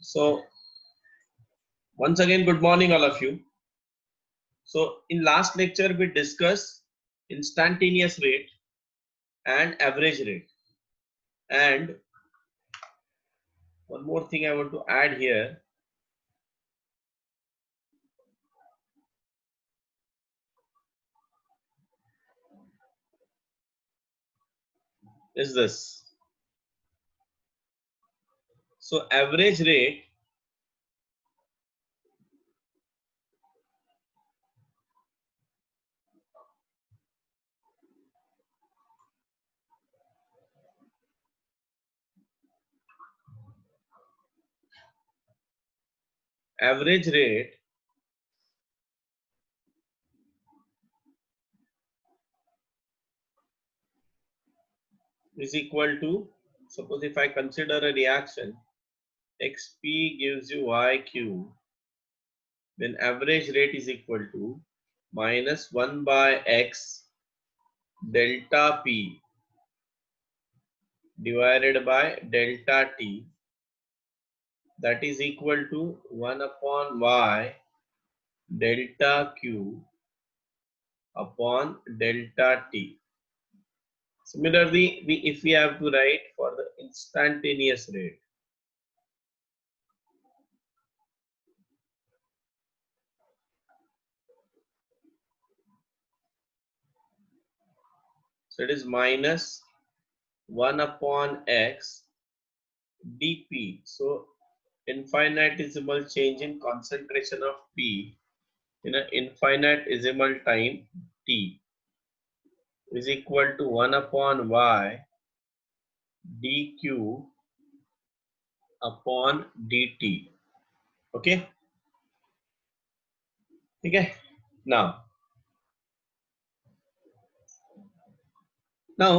So once again, good morning all of you. So in last lecture we discussed instantaneous rate and average rate, and one more thing I want to add here is this. So average rate average rate is equal to, suppose if I consider a reaction xp gives you yq, then average rate is equal to minus 1 by x delta p divided by delta t, that is equal to 1 upon y delta q upon delta t. Similarly, if we have to write for the instantaneous rate, so it is minus 1 upon x dp. So infinitesimal change in concentration of p in an infinitesimal time t is equal to 1 upon y dq upon dt. Okay. Okay. Now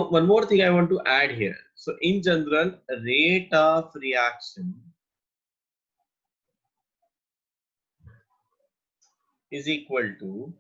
one more thing I want to add here. So in general, rate of reaction is equal to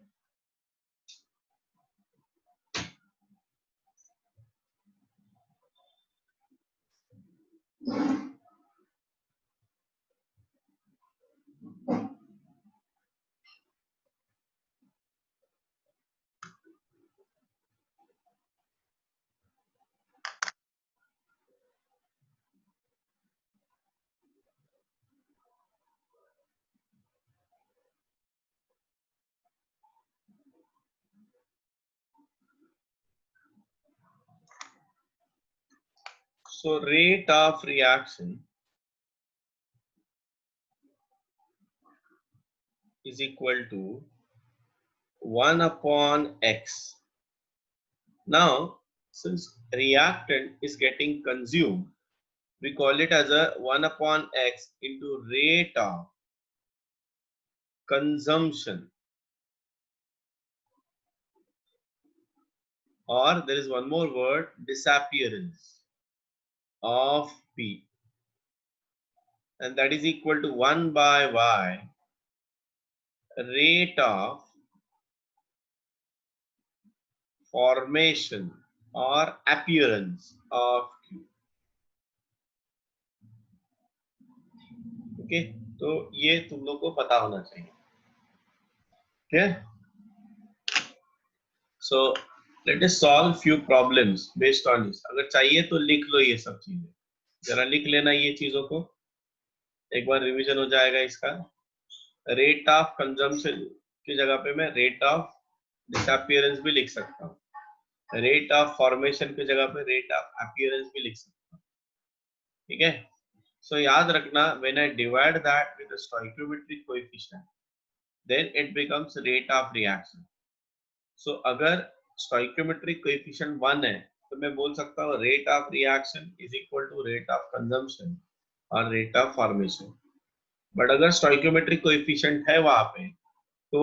so rate of reaction is equal to 1 upon x. Now since reactant is getting consumed, we call it as a 1 upon x into rate of consumption, or there is one more word, disappearance of p, and that is equal to 1 by y rate of formation or appearance of q. Okay, तो ये तुम लोग को पता होना चाहिए. Okay, so let us solve few problems based on this. अगर चाहिए तो लिख लो ये सब चीजें, जरा लिख लेना ये चीजों को, एक बार रिवीजन हो जाएगा इसका. रेट ऑफ कंजम्पशन की जगह पे मैं रेट ऑफ डिसअपियरेंस भी लिख सकता हूँ, रेट ऑफ फॉर्मेशन की जगह पे रेट ऑफ अपीयरेंस भी लिख सकता हूँ. ठीक है, सो याद रखना, when I divide that with the stoichiometric coefficient then it becomes rate of reaction. So अगर स्टोइकियोमेट्रिक कोएफिशिएंट 1 है तो मैं बोल सकता हूँ rate of reaction is equal to rate of consumption और रेट ऑफ फॉर्मेशन. बट अगर स्टोइकियोमेट्रिक कोएफिशिएंट है वहां पे तो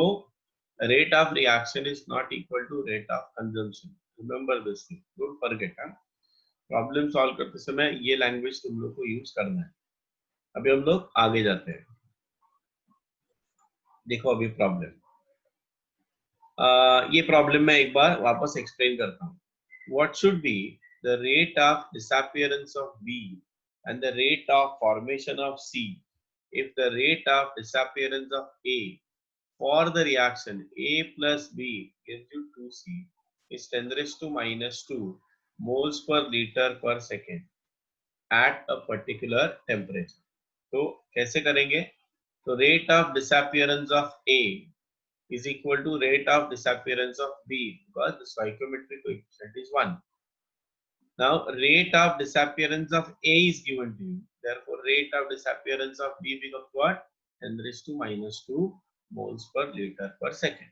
rate of reaction is not equal to rate of consumption. Remember this thing, don't forget. Problem solve करते समय ये language तुम लोग को यूज करना है. अभी हम लोग आगे जाते हैं. देखो अभी प्रॉब्लम, ये प्रॉब्लम मैं एक बार वापस एक्सप्लेन करता हूँ. What should be the rate of disappearance of B and the rate of formation of C if the rate of disappearance of A for the reaction A plus B gives you 2C is 10 raised to minus 2 moles per liter per second at a particular temperature. तो कैसे करेंगे? तो rate of disappearance of A is equal to rate of disappearance of B because the stoichiometric coefficient is 1. Now rate of disappearance of A is given to you. Therefore rate of disappearance of B becomes what? 10 raised to minus 2 moles per liter per second.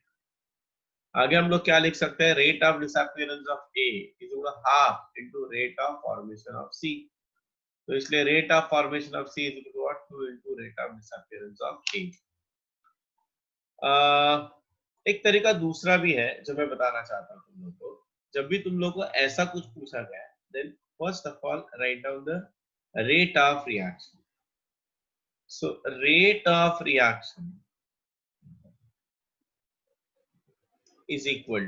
आगे हम लोग क्या लिख सकते हैं? Rate of disappearance of A is equal to half into rate of formation of C. तो इसलिए rate of formation of C is equal to what? 2 into rate of disappearance of A. एक तरीका दूसरा भी है जो मैं बताना चाहता हूं तुम लोग को. जब भी तुम लोग को ऐसा कुछ पूछा गया then first of all write down the rate of reaction. So rate of reaction is equal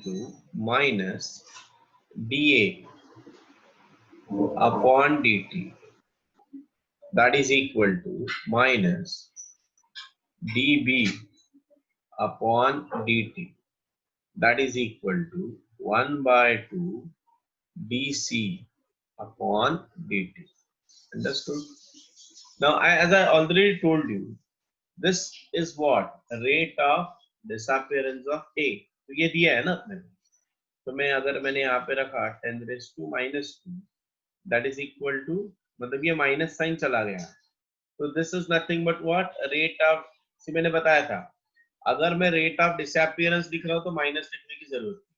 to minus dA upon dt, that is equal to minus dB upon dt, that is equal to 1 by 2 dC upon dt. Understood? Now as I already told you, this is what? Rate of disappearance of A. तो ये दिया है ना अपने. तो मैं अगर मैंने यहाँ पे रखा 10 raised to minus 2, that is equal to, मतलब ये माइनस साइन चला गया. तो this is nothing but what? Rate of, से मैंने बताया था अगर मैं rate of disappearance लिख रहा हूँ तो माइनस लिखने की जरूरत है.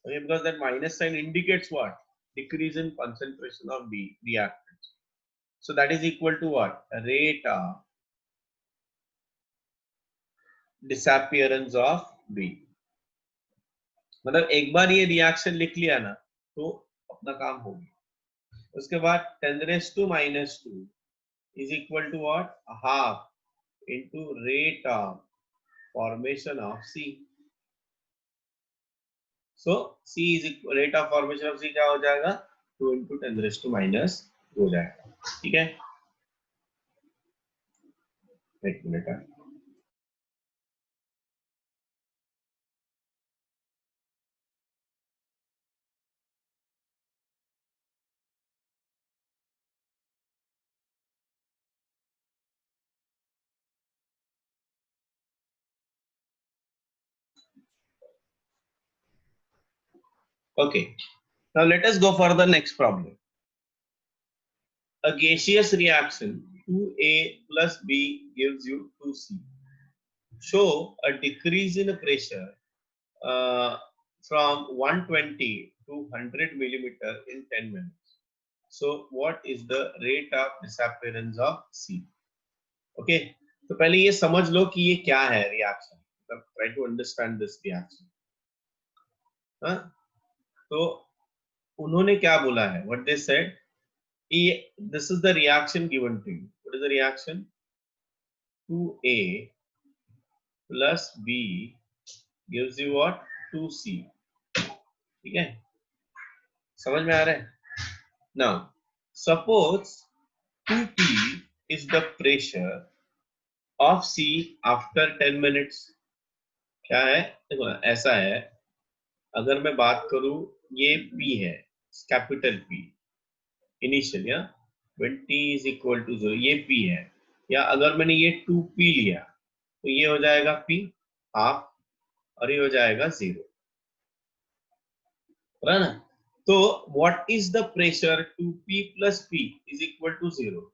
Okay, because that minus sign indicates what? Decrease in concentration of B reactants. So that is equal to what? Rate of disappearance of B. मतलब एक बार ये रिएक्शन लिख लिया ना तो अपना काम हो गया. उसके बाद 10 raised to minus 2 is equal to what? Half into rate of formation of C. So C is equal, rate of formation of C क्या हो जाएगा? 2 into 10 raised to minus 2 हो जाएगा. ठीक है, एक minute. Okay, now let us go for the next problem. A gaseous reaction 2A plus B gives you 2C. Show a decrease in pressure from 120 to 100 millimeter in 10 minutes. So what is the rate of disappearance of C? Okay, तो पहले ये समझ लो कि ये क्या है reaction. Try to understand this reaction. हाँ, तो उन्होंने क्या बोला है? What they said? This is the reaction given to you. What is the reaction? 2A plus B gives you what? 2C. ठीक है, समझ में आ रहा है? Now suppose 2P is the pressure of C after 10 minutes. क्या है? देखो ना, ऐसा है, अगर मैं बात करूं ये P है, कैपिटल P इनिशियल, या 20 is equal to 0, ये P है. या अगर मैंने ये 2P लिया तो ये हो जाएगा P हाफ और ये हो जाएगा 0. है ना? तो what is the pressure? 2P plus P is equal to 0.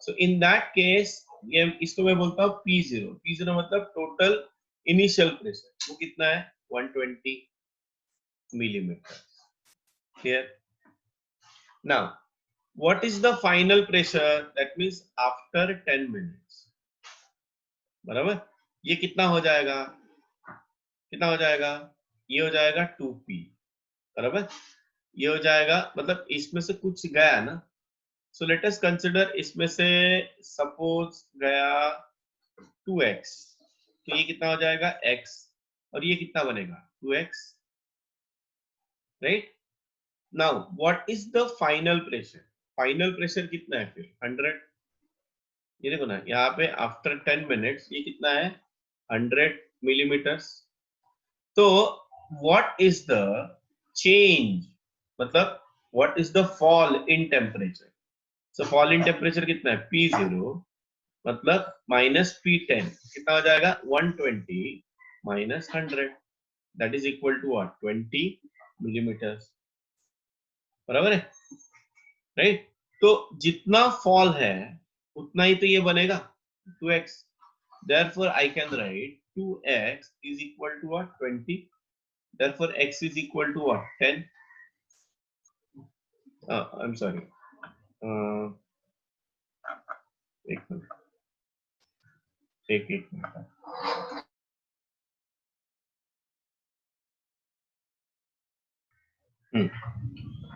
So in that case ये इसको मैं बोलता हूँ P0. P0 मतलब टोटल इनिशियल प्रेशर, वो कितना है? 120 millimeter. Clear? Now what is the final pressure? That means after 10 minutes. बराबर, ये कितना हो जाएगा? कितना हो जाएगा? ये हो जाएगा 2P. बराबर, ये हो जाएगा, मतलब इसमें से कुछ गया ना. सो लेट अस कंसिडर इसमें से सपोज गया 2x, तो ये कितना हो जाएगा? x, और ये कितना बनेगा? 2x, right? Now what is the final pressure? Final pressure कितना है फिर? 100। ये देखो ना, यहाँ पे आफ्टर 10 मिनट्स ये कितना है? 100 मिलीमीटर्स। तो व्हाट इज द चेंज, मतलब what is the fall in temperature? So fall in temperature कितना है? P0 मतलब -P10 कितना हो जाएगा? 120 minus 100, that is equal to what? 20 millimetres. बराबर है, राइट? तो जितना फॉल है उतना ही तो ये बनेगा, 2x। therefore I can write 2x is equal to what? 20। therefore x is equal to what? 10। I'm sorry, एक मिनट, एक मिनट।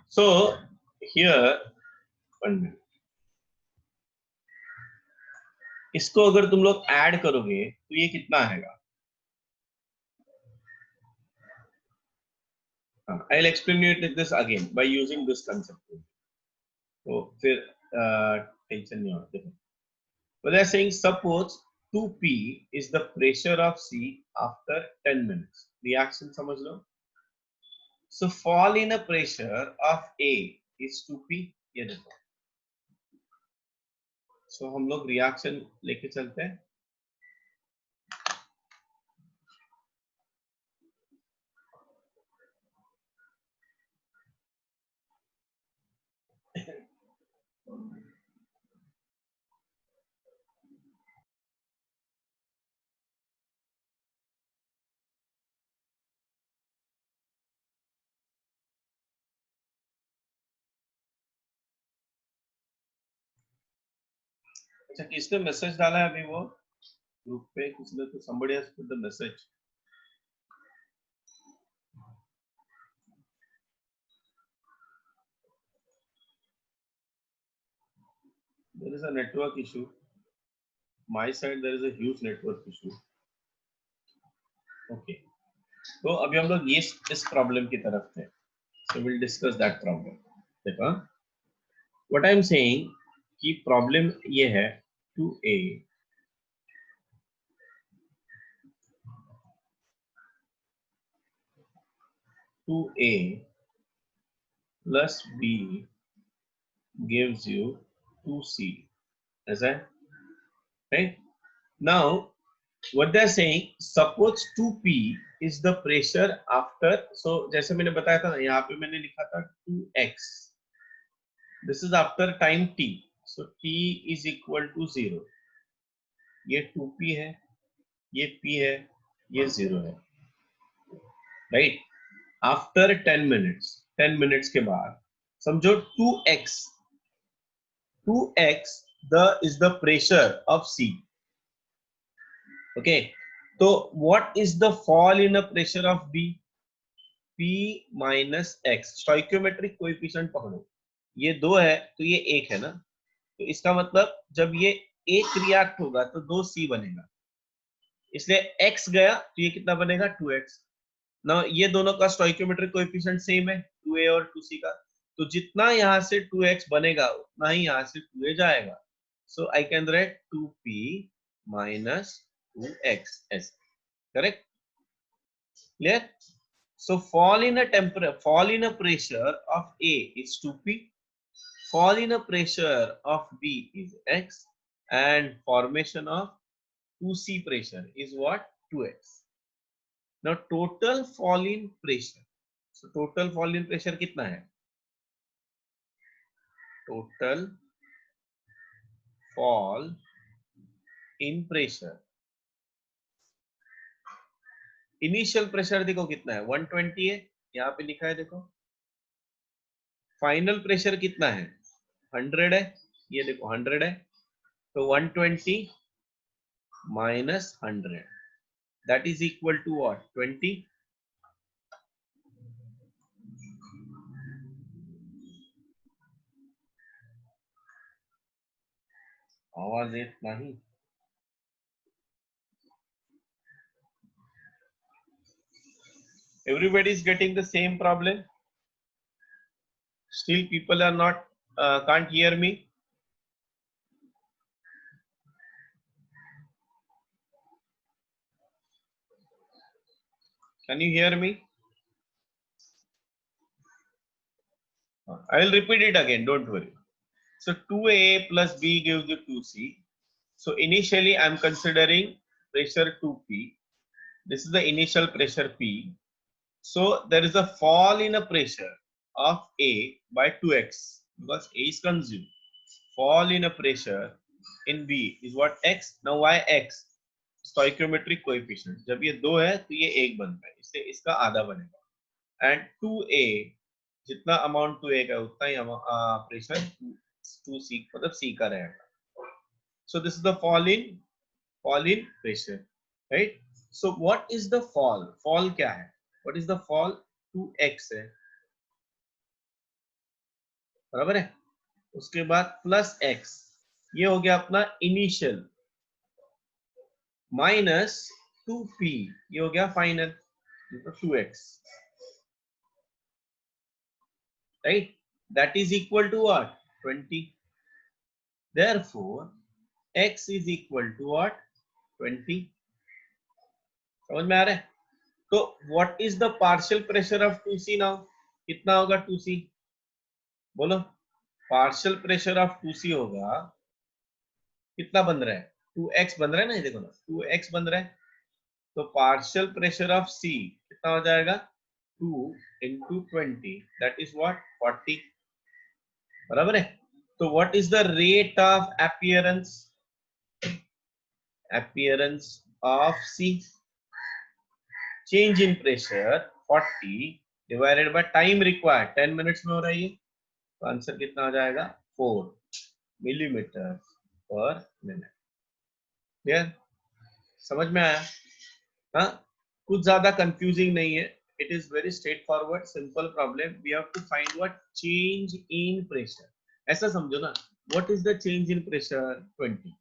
so here 1 minute, इसको अगर तुम लोग ऐड करोगे तो ये कितना आएगा? I'll explain you this again by using this concept। तो फिर टेंशन नहीं होना। देखो, but they are saying suppose 2p is the pressure of C after 10 minutes। reaction समझ लो। so fall in a pressure of A is 2p। ये देखो, so हम लोग रिएक्शन लेके चलते हैं। अच्छा, किसने मैसेज डाला है अभी वो ग्रुप पे? किसने तो somebody has put the message। there is a network issue, my side there is a huge network issue। okay, तो अभी हम लोग ये इस प्रॉब्लम की तरफ थे, so we'll discuss that problem। देखो, what I am saying कि प्रॉब्लम ये है 2a plus b gives you 2c, ऐसा है, right? now what they are saying, suppose 2p is the pressure after, so जैसे मैंने बताया था ना, यहाँ पे मैंने लिखा था 2x, this is after time t, so t is equal to 0। ये 2p है, ये p है, ये 0 है, राइट? आफ्टर 10 मिनट्स, 10 मिनट्स के बाद समझो 2x the is the pressure of C। Okay, तो what is the fall in a pressure of B? P minus x, stoichiometric coefficient पकड़ो, ये 2 है तो ये 1 है ना, तो इसका मतलब जब ये 1 रिएक्ट होगा तो 2C बनेगा, इसलिए x गया तो ये कितना बनेगा? 2x। ना ये दोनों का स्टोइकियोमेट्रिक कोएफिशिएंट सेम है, 2a और 2c का, तो जितना यहाँ से 2x बनेगा उतना ही यहाँ से 2a जाएगा। So I can write 2p minus 2x as correct। clear? so fall in a pressure of A is 2p, fall in a pressure of B is x, and formation of 2c pressure is what? 2x। now total fall in pressure, so total fall in pressure कितना है? total fall in pressure, initial pressure देखो कितना है? 120 है, यहाँ पे लिखा है देखो। फाइनल प्रेशर कितना है? 100 है, ये देखो 100 है, तो 120 minus 100, that is equal to what? 20। आवाज येत नाही। Everybody is getting the same problem? Still people are not can't hear me. Can you hear me? I will repeat it again, don't worry. So 2A plus B gives you 2C. So initially I'm considering pressure 2P. This is the initial pressure P. So there is a fall in a pressure of A by 2x because A is consumed. Fall in a pressure in B is what? X. Now why X? Stoichiometric coefficient. जब ये 2 है तो ये 1 बनता है, इससे इसका आधा बनेगा. एंड 2A जितना अमाउंट 2A का उतना ही प्रेशर 2C मतलब C का रहेगा. So this is the fall in pressure, right? So what is the fall? Fall क्या है? What is the fall? 2x है, बराबर है. उसके बाद प्लस x, ये हो गया अपना इनिशियल, माइनस 2p, ये हो गया final, 2x, right? That is equal to what? 20. Therefore x is equal to what? 20. समझ में आ रहा है? तो what is the partial pressure of 2C now? कितना होगा 2C? बोलो. पार्शियल प्रेशर ऑफ 2C होगा, कितना बन रहा है? 2x बन रहा है ना, ये देखो ना, 2x बन रहा है. तो पार्शियल प्रेशर ऑफ C कितना हो जाएगा? 2 into 20, that is what? 40. बराबर है. तो what is the rate of appearance of C? Change in pressure 40 divided by time required, 10 minutes में हो रहा है ये, तो आंसर कितना हो जाएगा? 4 मिलीमीटर पर मिनट. क्लियर? समझ में आया? हाँ, कुछ ज्यादा कंफ्यूजिंग नहीं है. It is very straightforward simple problem. We have to find what? Change in pressure. ऐसा समझो ना, what is the change in pressure? 20.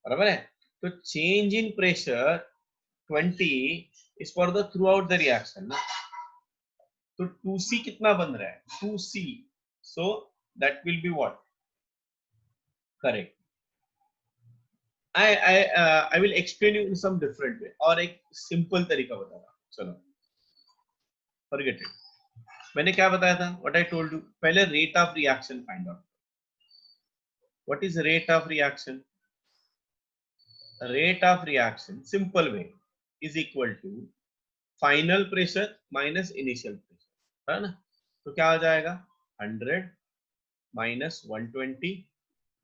बराबर है. तो change in pressure 20 is for the throughout the reaction ना. तो 2C कितना बन रहा है? 2C. So that will be what? Correct. I will explain you in some different way. और एक सिंपल तरीका बता रहा हूँ. चलो, forget it. मैंने क्या बताया था? What I told you. पहले rate of reaction find out. What is rate of reaction? Rate of reaction, simple way, is equal to final pressure minus initial pressure. है ना? तो क्या हो जाएगा? 100 minus 120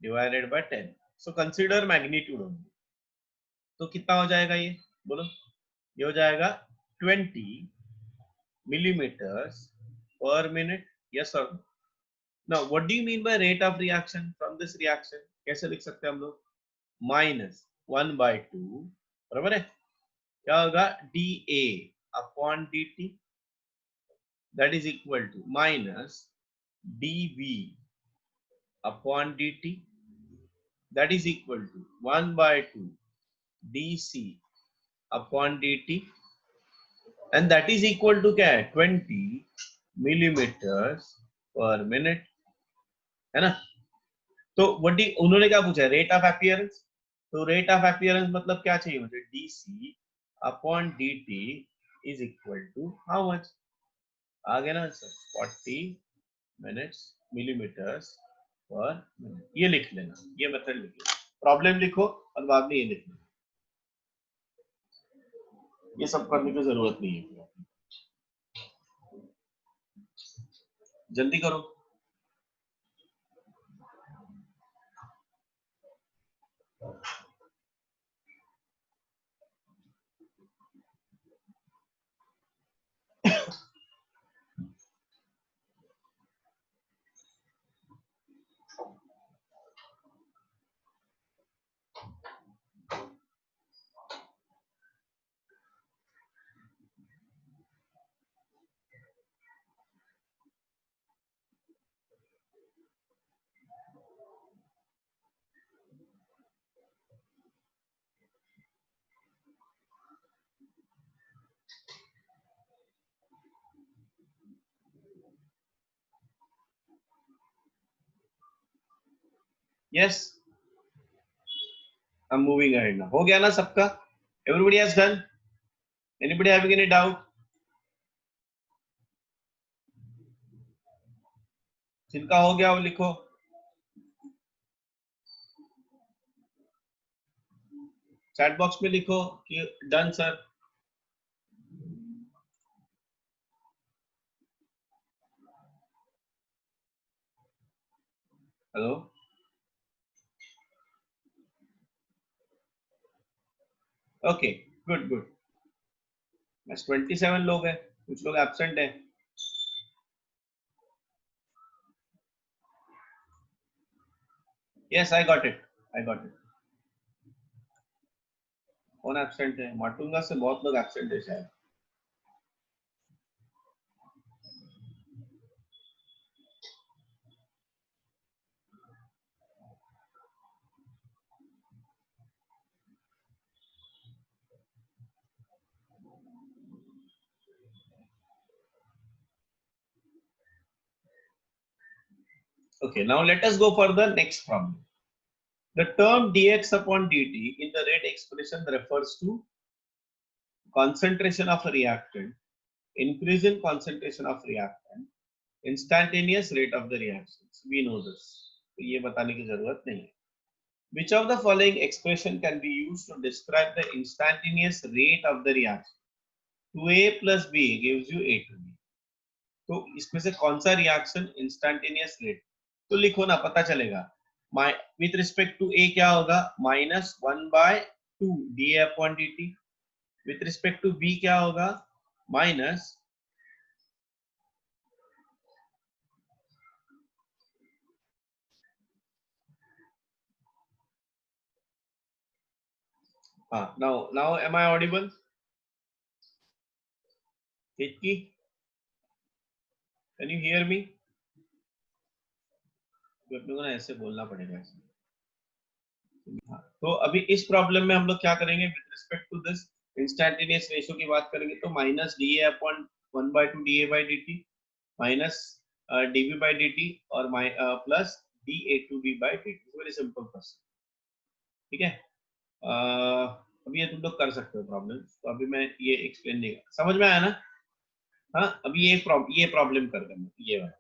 divided by 10. So consider magnitude only. तो कितना हो जाएगा ये? बोलो. ये हो जाएगा 20 millimeters per minute. Yes or no? Now what do you mean by rate of reaction from this reaction? कैसे लिख सकते हैं हम लोग? माइनस 1/2, बराबर है. क्या होगा? dA upon dt, that is equal to minus dV upon dt, that is equal to 1/2 dC upon dt, and that is equal to क्या है? 20 मिलीमीटर्स पर मिनट, है ना. तो उन्होंने क्या पूछा? Rate of appearance. तो रेट ऑफ अपीयरेंस मतलब क्या चाहिए मुझे? dC upon dt is equal to how much? आ गया ना sir? 40 minutes millimeters per minute. ये लिख लेना, ये मेथड लिख लेना. प्रॉब्लम लिखो और बाद में ये लिख लेना. ये सब करने की जरूरत नहीं है, जल्दी करो. Yes, I am moving ahead now. हो गया ना सबका? Everybody has done? Anybody having any doubt? जिनका हो गया वो लिखो. चैट बॉक्स में लिखो कि done sir. Hello. Okay, good good. बस 27 लोग हैं, कुछ लोग एब्सेंट हैं. Yes, I got it, I got it. कौन एब्सेंट है? माटुंगा से बहुत लोग एब्सेंट है शायद. Okay, now let us go for the next problem. The term dx upon dt in the rate expression refers to concentration of a reactant, increase in concentration of reactant, instantaneous rate of the reactions. We know this. तो ये बताने की जरूरत नहीं है. Which of the following expression can be used to describe the instantaneous rate of the reaction? 2a plus b gives you a to b. तो इसमें से कौन सा रिएक्शन इंस्टेंटेनियस रेट? तो लिखो ना, पता चलेगा. विथ रिस्पेक्ट टू ए क्या होगा? -1/2 dA upon dt. With respect to B क्या होगा? Minus now am I audible? Hitki, can you hear me? तो अपने को ना ऐसे बोलना पड़ेगा ऐसे. तो अभी इस प्रॉब्लम में हम लोग क्या करेंगे? With respect to this instantaneous ratio की बात करेंगे तो minus D A upon 1/2 D A by D T minus dv by dt और plus da to b by dt. Very simple question. ठीक है. अभी ये तुम लोग कर सकते हो प्रॉब्लम. तो अभी मैं ये एक्सप्लेन नहीं, समझ में आया ना? हाँ, अभी ये प्रॉब्लम कर देना ये वाला.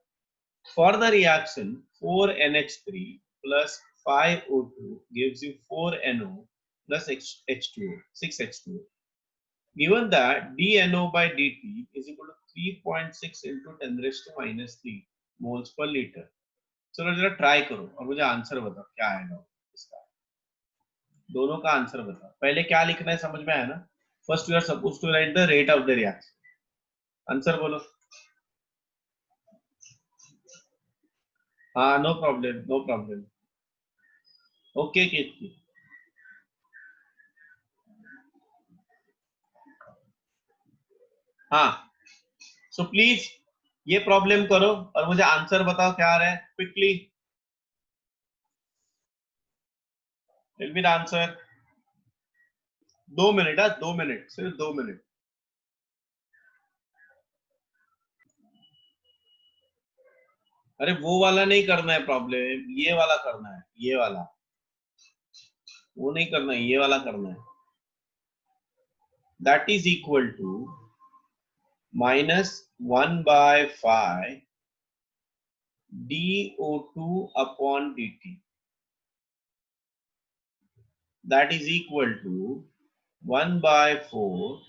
For the reaction 4NH3 plus 5O2 gives you 4NO plus H2O, 6H2O. Given that dNO by dt is equal to 3.6 into 10 raised to -3 moles per liter. चलो जरा ट्राई करो और मुझे आंसर बताओ क्या आएगा इसका. दोनों का आंसर बताओ. पहले क्या लिखना है समझ में आया ना? First you are suppose to write the rate of the reaction. Answer बोलो. हाँ, no problem, no problem. Okay Kirti. हाँ, सो प्लीज ये प्रॉब्लम करो और मुझे आंसर बताओ क्या आ रहा है quickly. Tell me the answer. 2 minute, 2 minute, सिर्फ 2 मिनट. अरे वो वाला नहीं करना है प्रॉब्लम, ये वाला करना है. ये वाला, वो नहीं करना है, ये वाला करना है. That is equal to -1/5 dO2 upon dt. That is equal to 1/4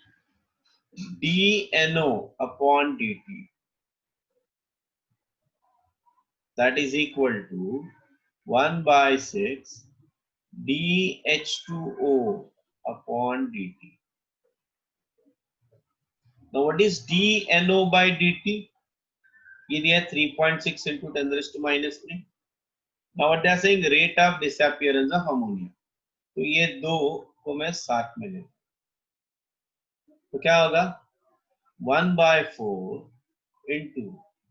dNO upon dt. That is equal to 1/6 dH2O upon dt. Now what is dNO by dt? ये दिया 3.6 into 10 raised to -3. Now what they are saying, rate of disappearance of ammonia. तो ये दो को मैं साथ में ले, तो क्या होगा? 1/4 into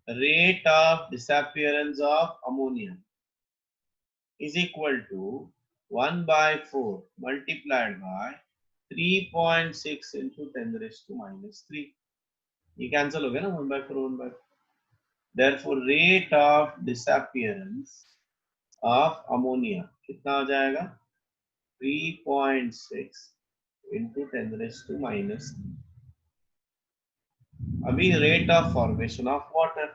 rate of disappearance of ammonia is equal to 1/4 multiplied by 3.6 into 10 raised to -3. ये कैंसिल हो गया ना, 1/4 1/4. Therefore rate of disappearance of ammonia कितना हो जाएगा 3.6 into 10⁻⁻. अभी rate of formation of water.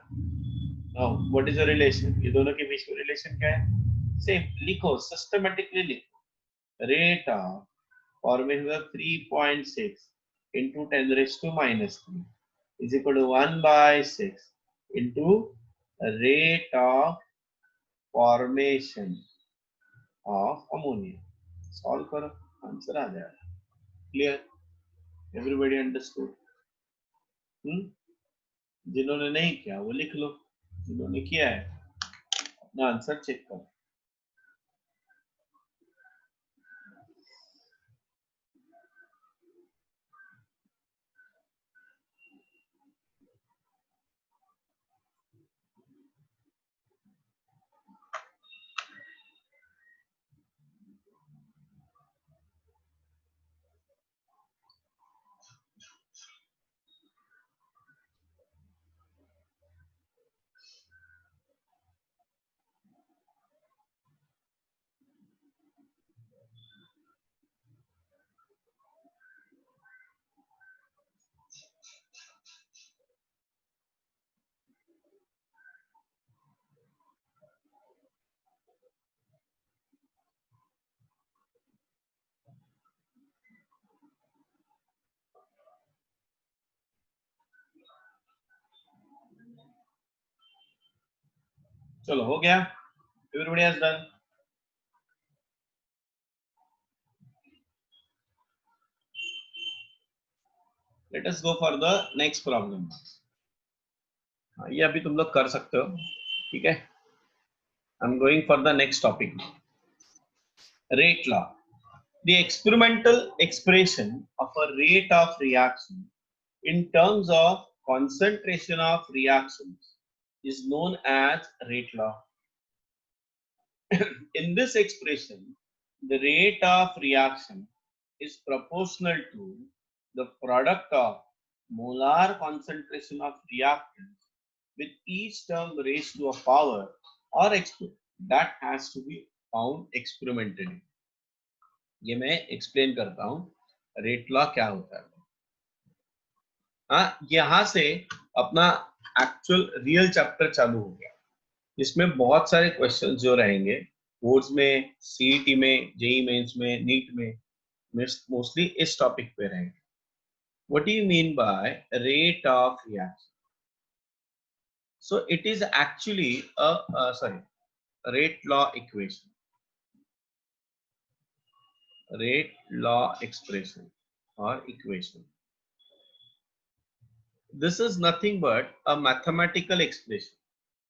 Now what is the relation, ये दोनों के बीच में रिलेशन क्या है, सेम लिखो, सिस्टमेटिकली लिखो. Rate of formation of 3.6 into 10⁻³ is equal to 1/6 into rate of formation of ammonia. Solve करो, आंसर आ जाएगा. Clear, everybody understood. जिन्होंने नहीं किया वो लिख लो, जिन्होंने किया है अपना आंसर चेक करो. चलो हो गया, everybody has done. Let us go for the next problem. ये अभी तुम लोग कर सकते हो, ठीक है. I am going for the next topic. Rate law. The experimental expression of a rate of reaction in terms of concentration of reactions is known as rate law. In this expression, the rate of reaction is proportional to the product of molar concentration of reactants with each term raised to a power or that has to be found experimentally. ये मैं explain करता हूँ rate law क्या होता है. हाँ, यहाँ से अपना एक्चुअल रियल चैप्टर चालू हो गया, जिसमें बहुत सारे क्वेश्चन जो रहेंगे बोर्ड्स में, सीईटी में, जेई मेंस में, नीट में, मोस्टली इस टॉपिक पे रहेंगे. What do you mean by rate of reaction? So it is actually rate law equation, rate law expression or equation. This is nothing but a mathematical expression.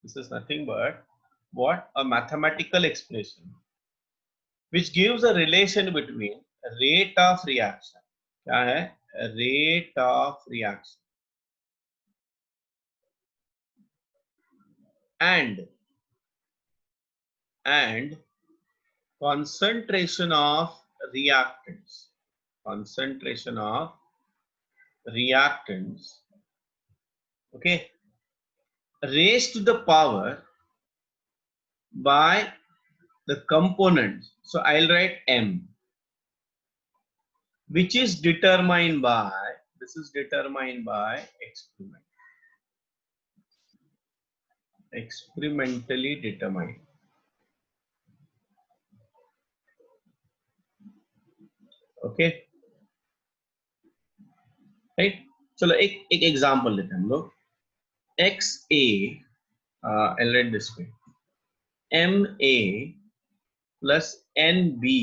This is nothing but what? A mathematical expression which gives a relation between rate of reaction. क्या है? Rate of reaction and concentration of reactants. Concentration of reactants, okay, raised to the power by the components. So I'll write M, which is determined by, this is determined by experiment, experimentally determined. Okay, right. चलो एक example लेते हैं हम लोग. XA, I'll write this way, MA plus NB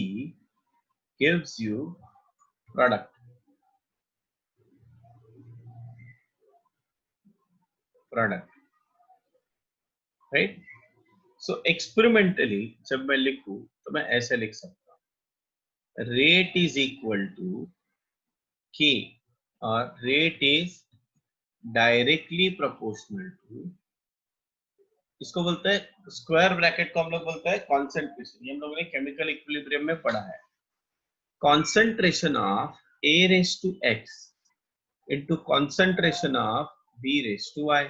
gives you product. Right. So experimentally जब मैं लिखूं तो मैं ऐसे लिख सकता हूँ, rate is equal to K, और rate is directly proportional to, इसको बोलते हैं स्क्वायर ब्रैकेट को हम लोग बोलते हैं कॉन्सेंट्रेशन. ये हम लोगों ने केमिकल इक्विलिब्रियम में पढ़ा है. Concentration of A raised to X into concentration of B raised to Y,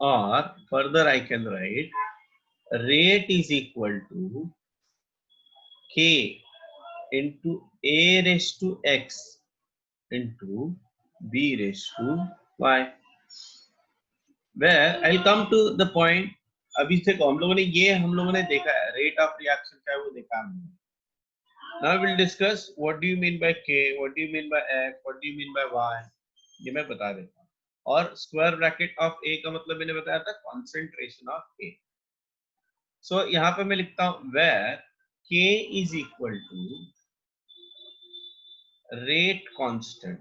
or further I can write rate is equal to K into A raised to X into B raised to Y. Where I'll come to the point. अभी तक हम लोगों ने देखा है rate of reaction क्या है वो देखा हमने. Now we'll discuss what do you mean by K, what do you mean by X, what do you mean by Y. ये मैं बता देता हूँ. और स्क्वायर ब्रैकेट ऑफ A का मतलब मैंने बताया था कॉन्सेंट्रेशन ऑफ A. सो यहाँ पे मैं लिखता हूँ where K is equal to rate constant.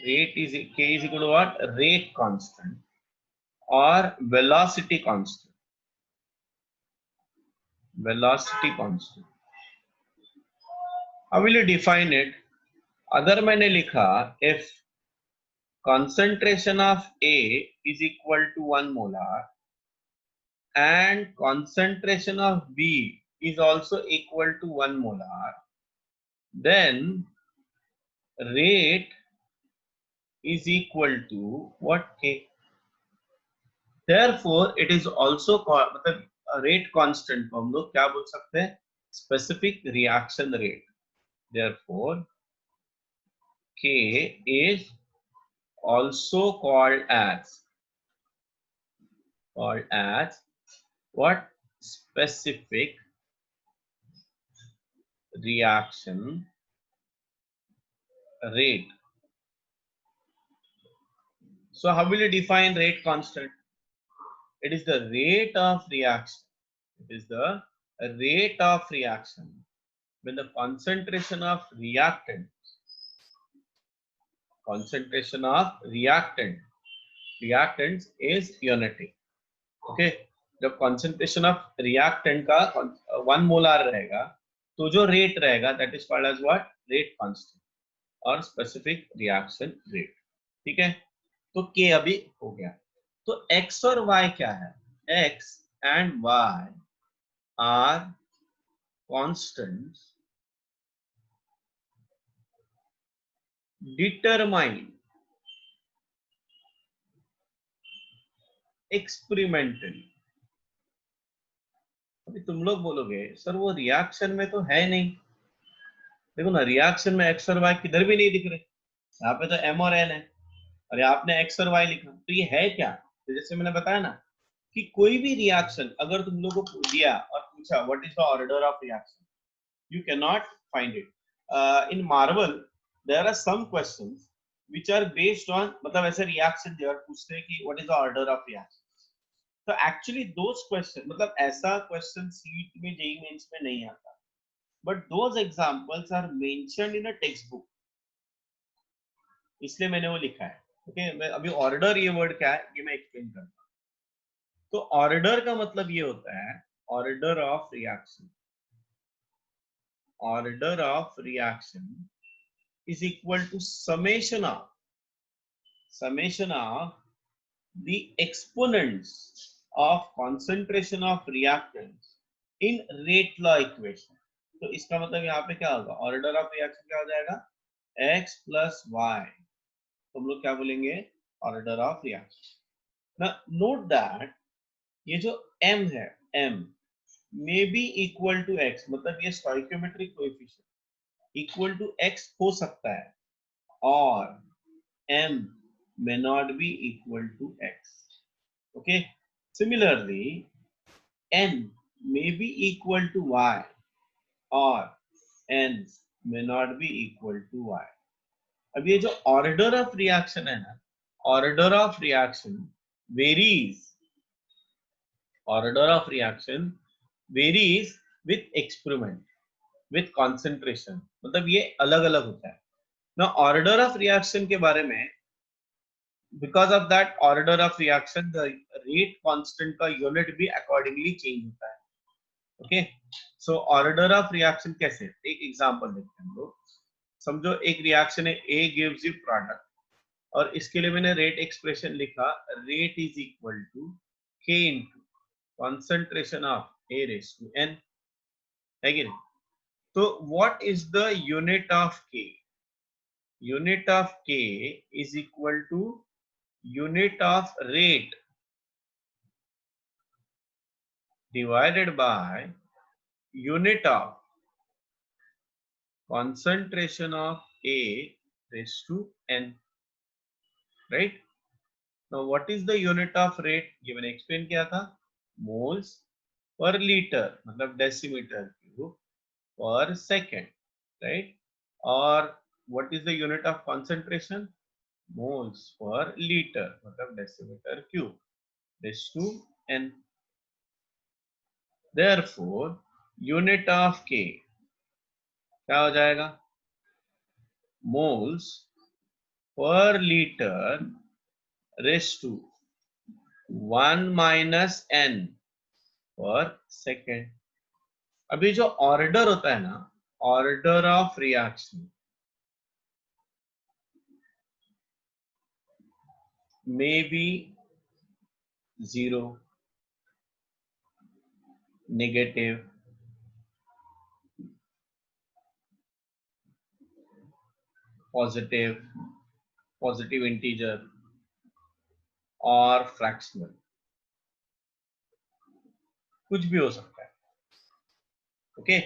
Rate is K is equal to what? Rate constant or velocity constant. Velocity constant. How will you define it? अगर मैंने लिखा if concentration of A is equal to 1 molar and concentration of B is also equal to 1 molar, then rate is equal to what? K. Therefore, it is also called मतलब rate constant को हम लोग क्या बोल सकते हैं? Specific reaction rate. Therefore, K is also called as what? Specific reaction rate. So how will you define rate constant? It is the rate of reaction. It is the rate of reaction when the concentration of reactants is unity. Okay, जब concentration of reactant का 1 molar रहेगा तो जो rate रहेगा that is called as what? Rate constant और specific reaction rate. ठीक है, तो K अभी हो गया. तो X और Y क्या है? X and Y are constants determined experimentally. अभी तुम लोग बोलोगे सर वो रिएक्शन में तो है नहीं. देखो ना, रिएक्शन में एक्स और वाई किधर भी नहीं दिख रहे. यहाँ पे तो एम और एन है और आपने एक्स और वाई लिखा, तो ये है क्या? तो जैसे मैंने बताया ना कि कोई भी रिएक्शन अगर तुम लोगों को दिया और पूछा what is the order of reaction, you can not find it. In marvel there are some questions which are based on मतलब ऐसे रिएक्शन देयर पूछते हैं कि what is the order of reaction. तो एक्चुअली दोस क्वेश्चन मतलब ऐसा question sheet में JEE mains में नहीं आता, but those examples are mentioned in a textbook, इसलिए मैंने वो लिखा है. ओके, मैं अभी ऑर्डर ये वर्ड क्या है ये मैं एक्सप्लेन करता हूँ. तो ऑर्डर का मतलब ये होता है order of reaction. Order of reaction is equal to summation of the exponents of concentration of reactants in rate law equation. तो इसका मतलब यहाँ पे क्या होगा? ऑर्डर ऑफ रिएक्शन क्या हो जाएगा? x plus y. तो हम लोग क्या बोलेंगे? Order of reaction. Now note that ये जो m है, m may be equal to x, मतलब ये stoichiometric coefficient equal to x हो सकता है और m may not be equal to x. Okay, similarly n may be equal to y or n may not be equal to y. अब ये जो order of reaction है ना, order of reaction varies, order of reaction varies with experiment, with concentration, मतलब ये अलग अलग होता है ना. ऑर्डर ऑफ रिएक्शन के बारे में because of that order of reaction the rate constant का unit भी accordingly change होता है. okay, so order of reaction कैसे? एक एग्जांपल देखते हैं हम लोग. समझो एक रिएक्शन है, A gives you product और इसके लिए मैंने रेट एक्सप्रेशन लिखा, rate is equal to K into concentration of A raised to n, है कि नहीं? तो what is the unit of K? Unit of K is equal to unit of rate divided by unit of concentration of A raised to n, right? Now what is the unit of rate? ये मैंने explain किया था, moles per liter, मतलब decimeter cube per second, right? और what is the unit of concentration? Moles per liter, मतलब decimeter cube raised to n. Therefore unit of K क्या हो जाएगा? Moles per liter raised to 1 minus n per second. अभी जो order होता है ना, order of reaction may be 0, negative, positive, positive integer और फ्रैक्शनल, कुछ भी हो सकता है. ओके,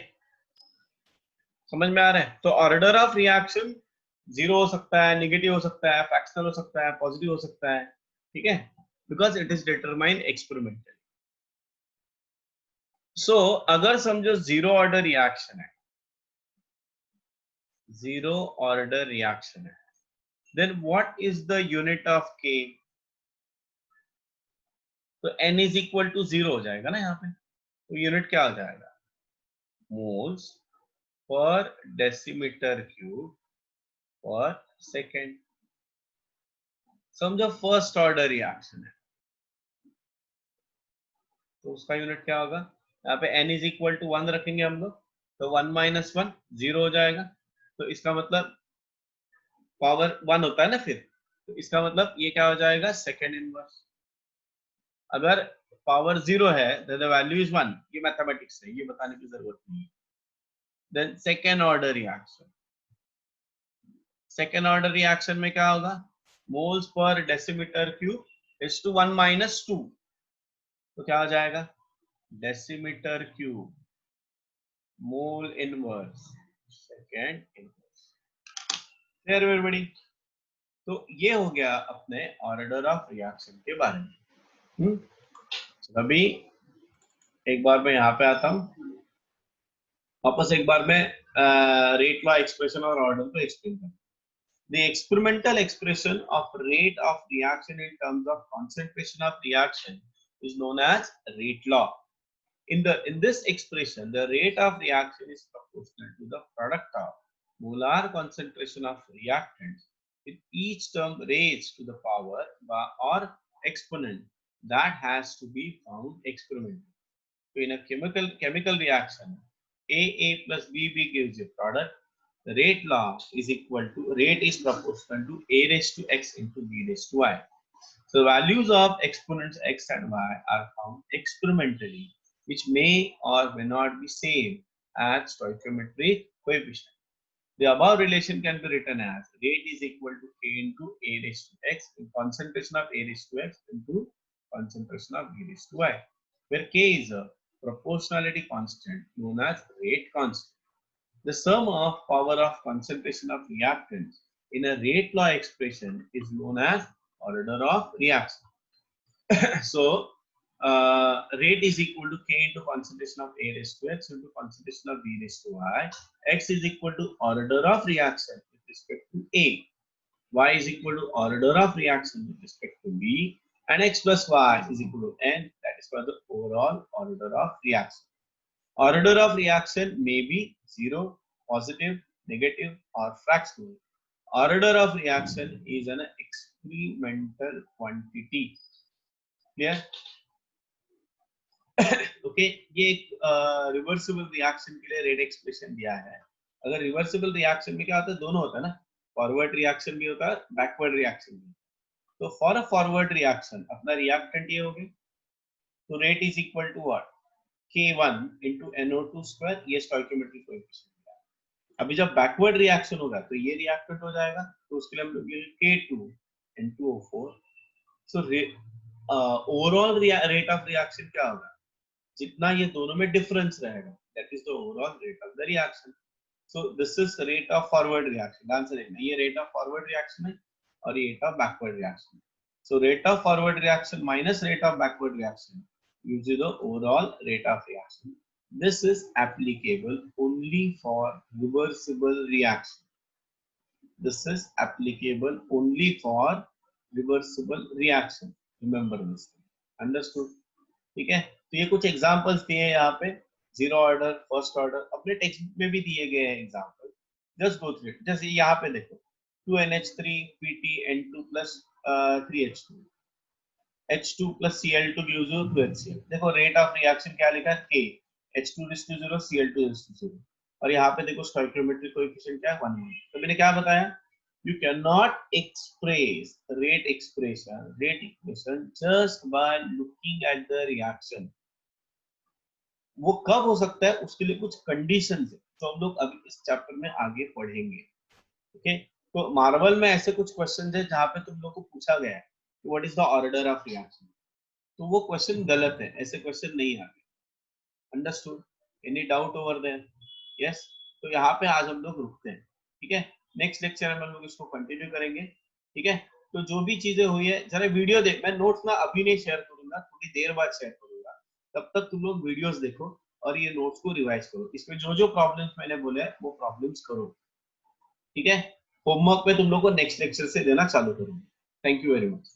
समझ में आ रहा है? तो ऑर्डर ऑफ रिएक्शन 0 हो सकता है, नेगेटिव हो सकता है, फ्रैक्शनल हो सकता है, पॉजिटिव हो सकता है, ठीक है, because it is determined experimentally. So अगर समझो जीरो ऑर्डर रिएक्शन है, जीरो ऑर्डर रिएक्शन है, then what is the unit of K? तो n is equal to 0 हो जाएगा ना यहाँ पे, तो यूनिट क्या हो जाएगा? मोल्स पर डेसीमीटर क्यूब पर सेकेंड. समझो फर्स्ट ऑर्डर रिएक्शन है, तो उसका यूनिट क्या होगा? यहाँ पे n इज इक्वल टू 1 रखेंगे हम लोग, तो 1 माइनस 1 0 हो जाएगा. तो इसका मतलब पावर 1 होता है ना फिर, तो इसका मतलब ये क्या हो जाएगा? Second inverse. अगर पावर 0 है then the value is 1, ये मैथमेटिक्स है, ये बताने की जरूरत नहीं है. then second order reaction, second order reaction में क्या होगा? मोल्स पर decimetre cube is to 1 minus 2, तो क्या हो जाएगा? Decimetre cube mole inverse second inverse. Clear everybody? तो ये हो गया अपने ऑर्डर ऑफ रिएक्शन के बारे में. अभी एक बार मैं यहाँ पे आता हूँ, वापस एक बार मैं रेट लॉ एक्सप्रेशन और ऑर्डर को एक्सप्लेन करता हूँ. The experimental expression of rate of reaction in terms of concentration of reaction is known as rate law. In this expression, the rate of reaction is proportional to the product of molar concentration of reactants, with each term raised to the power or exponent that has to be found experimentally. So in a chemical reaction, A plus B gives a product. The rate law is equal to, rate is proportional to A raised to x into B raised to y. So the values of exponents x and y are found experimentally, which may or may not be same as stoichiometric coefficient. The above relation can be written as rate is equal to K into A raised to x in concentration of A raised to x into concentration of B raised to y, where K is a proportionality constant known as rate constant. The sum of power of concentration of reactants in a rate law expression is known as order of reaction. So, rate is equal to K into concentration of A raised to x into concentration of B raised to y. X is equal to order of reaction with respect to A. Y is equal to order of reaction with respect to B. And x plus y is equal to n. That is for the overall order of reaction. Order of reaction may be 0, positive, negative or fractional. Order of reaction is an experimental quantity. Clear? Okay, ये एक reversible reaction के लिए rate expression दिया है. अगर reversible reaction में क्या होता है? दोनों होता है ना, फॉरवर्ड रिएक्शन भी होता है, बैकवर्ड रिएक्शन भी. तो फॉर अ फॉरवर्ड रिएक्शन अपना रिएक्टेंट ये हो गया, तो rate is equal to what? K1 into NO2 square, ये स्टोइकियोमेट्रिक कोएफिशिएंट है. अभी जब बैकवर्ड रिएक्शन होगा तो ये रिएक्टेंट हो जाएगा, तो उसके लिए हम लोग K2 N2O4. So overall rate of reaction क्या होगा? जितना ये दोनों में डिफरेंस रहेगा, that is the overall rate of the reaction. So this is rate of forward reaction. Answer है ये रेट ऑफ फॉरवर्ड रिएक्शन है और ये rate of backward reaction. So rate of forward reaction minus rate of backward reaction gives you the overall rate of reaction. This is applicable only for reversible reaction. This is applicable only for reversible reaction. Remember this. Understood? ठीक है. तो ये कुछ examples दिए हैं यहाँ पे, zero order, first order, अपने टेक्स्ट बुक में भी दिए गए हैं example. Just go through it. जैसे यहाँ पे देखो 2NH3 PtN2 plus 3H2, H2 plus Cl2 gives you 2HCl. देखो रेट ऑफ रिएक्शन क्या लिखा है, K, H2:0, Cl2:0. और यहाँ पे देखो स्टोइकियोमेट्रिक कोएफिशिएंट क्या है, 1. तो मैंने क्या बताया, you cannot express rate equation just by looking at the reaction. वो कब हो सकता है, उसके लिए कुछ कंडीशंस है तो हम लोग अभी इस चैप्टर में आगे पढ़ेंगे. ओके. तो मार्वल में ऐसे कुछ क्वेश्चन है जहाँ पे तुम लोग को पूछा गया है what is the order of reaction, तो वो क्वेश्चन गलत है, ऐसे क्वेश्चन नहीं आते. Understood? Any doubt over there? Yes. तो यहाँ पे आज हम लोग रुकते हैं. ठीक है. नेक्स्ट लेक्चर में हम लोग इसको कंटिन्यू करेंगे. ठीक है. तो जो भी चीजें हुई है जरा वीडियो देख, मैं नोट्स ना अभी नहीं शेयर करूंगा, थोड़ी देर बाद शेयर करूंगा. तब तक तुम लोग वीडियोस देखो और ये नोट्स को रिवाइज करो. इसमें जो जो प्रॉब्लम्स मैंने बोले हैं वो प्रॉब्लम्स करो. ठीक है. होमवर्क पे तुम लोग को नेक्स्ट लेक्चर से देना चालू करूंगा. Thank you very much.